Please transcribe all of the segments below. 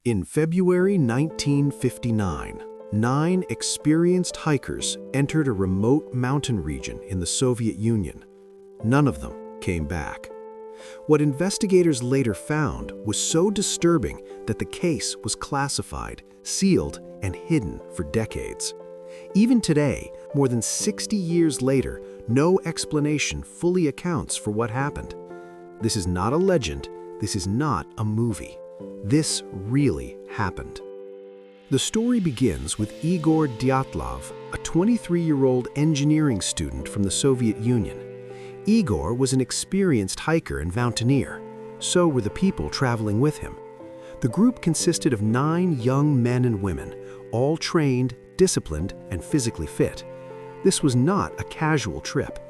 In February 1959, 9 experienced hikers entered a remote mountain region in the Soviet Union. None of them came back. What investigators later found was so disturbing that the case was classified, sealed, and hidden for decades. Even today, more than 60 years later, no explanation fully accounts for what happened. This is not a legend, this is not a movie. This really happened. The story begins with Igor Dyatlov, a 23-year-old engineering student from the Soviet Union. Igor was an experienced hiker and mountaineer. So were the people traveling with him. The group consisted of 9 young men and women, all trained, disciplined, and physically fit. This was not a casual trip.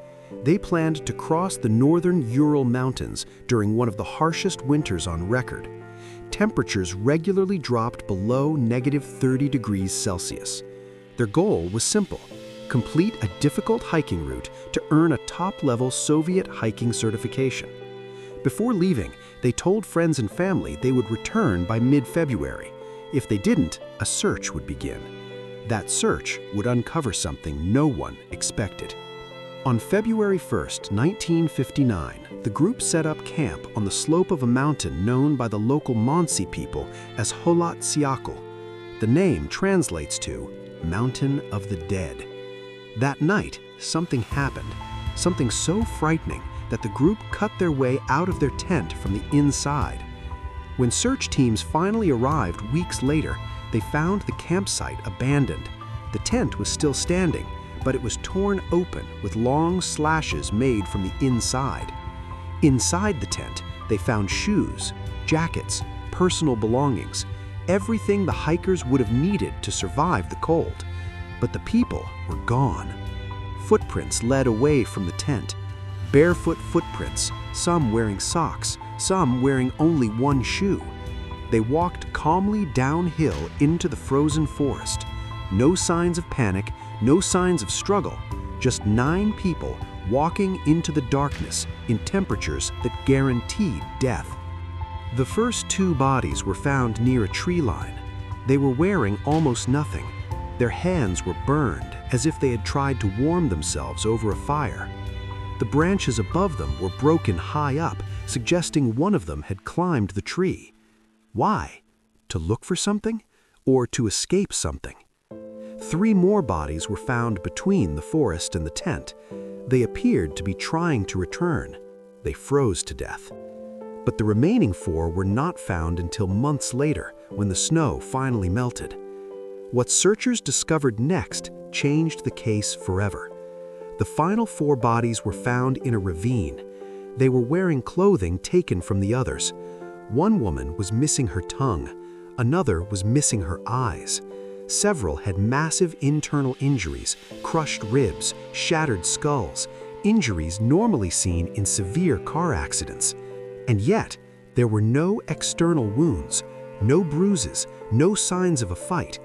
They planned to cross the northern Ural Mountains during one of the harshest winters on record. Temperatures regularly dropped below -30 degrees Celsius. Their goal was simple: complete a difficult hiking route to earn a top-level Soviet hiking certification. Before leaving, they told friends and family they would return by mid-February. If they didn't, a search would begin. That search would uncover something no one expected. On February 1st, 1959, the group set up camp on the slope of a mountain known by the local Monsey people as Holat Syakhl. The name translates to Mountain of the Dead. That night, something happened, something so frightening that the group cut their way out of their tent from the inside. When search teams finally arrived weeks later, they found the campsite abandoned. The tent was still standing, but it was torn open with long slashes made from the inside. Inside the tent, they found shoes, jackets, personal belongings, everything the hikers would have needed to survive the cold. But the people were gone. Footprints led away from the tent. Barefoot footprints, some wearing socks, some wearing only one shoe. They walked calmly downhill into the frozen forest. No signs of panic, no signs of struggle, just 9 people walking into the darkness in temperatures that guaranteed death. The first 2 bodies were found near a tree line. They were wearing almost nothing. Their hands were burned as if they had tried to warm themselves over a fire. The branches above them were broken high up, suggesting one of them had climbed the tree. Why? To look for something? Or to escape something? 3 more bodies were found between the forest and the tent. They appeared to be trying to return. They froze to death. But the remaining 4 were not found until months later, when the snow finally melted. What searchers discovered next changed the case forever. The final 4 bodies were found in a ravine. They were wearing clothing taken from the others. One woman was missing her tongue. Another was missing her eyes. Several had massive internal injuries, crushed ribs, shattered skulls, injuries normally seen in severe car accidents. And yet, there were no external wounds, no bruises, no signs of a fight.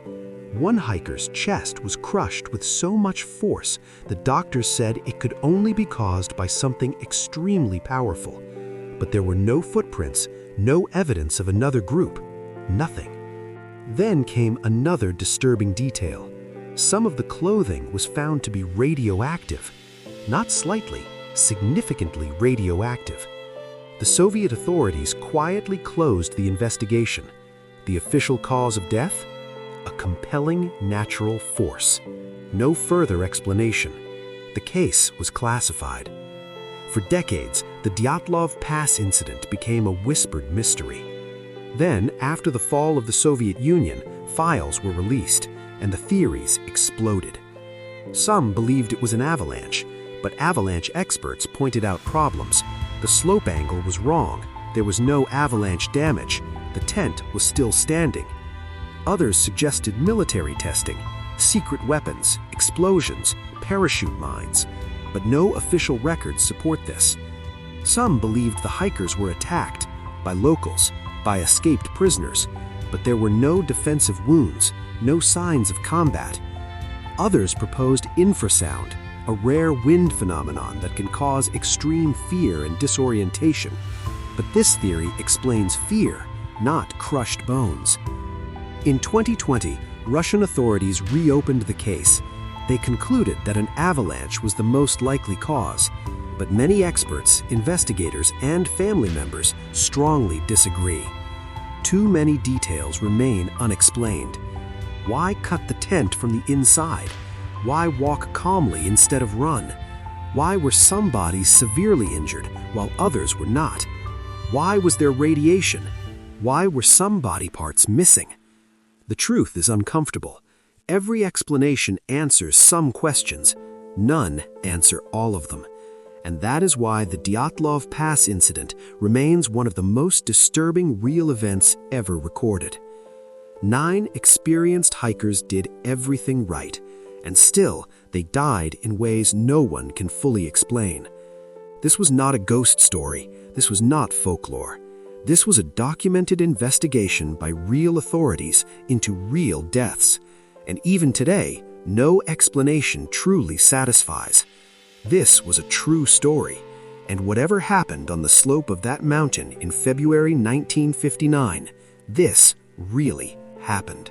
One hiker's chest was crushed with so much force that doctors said it could only be caused by something extremely powerful. But there were no footprints, no evidence of another group, nothing. Then came another disturbing detail. Some of the clothing was found to be radioactive. Not slightly, significantly radioactive. The Soviet authorities quietly closed the investigation. The official cause of death? A compelling natural force. No further explanation. The case was classified. For decades, the Dyatlov Pass Incident became a whispered mystery. Then, after the fall of the Soviet Union, files were released, and the theories exploded. Some believed it was an avalanche, but avalanche experts pointed out problems. The slope angle was wrong. There was no avalanche damage. The tent was still standing. Others suggested military testing, secret weapons, explosions, parachute mines, but no official records support this. Some believed the hikers were attacked by locals, by escaped prisoners, but there were no defensive wounds, no signs of combat. Others proposed infrasound, a rare wind phenomenon that can cause extreme fear and disorientation. But this theory explains fear, not crushed bones. In 2020, Russian authorities reopened the case. They concluded that an avalanche was the most likely cause, but many experts, investigators, and family members strongly disagree. Too many details remain unexplained. Why cut the tent from the inside? Why walk calmly instead of run? Why were some bodies severely injured while others were not? Why was there radiation? Why were some body parts missing? The truth is uncomfortable. Every explanation answers some questions. None answer all of them. And that is why the Dyatlov Pass Incident remains one of the most disturbing real events ever recorded. 9 experienced hikers did everything right, and still they died in ways no one can fully explain. This was not a ghost story. This was not folklore. This was a documented investigation by real authorities into real deaths. And even today, no explanation truly satisfies. This was a true story, and whatever happened on the slope of that mountain in February 1959, this really happened.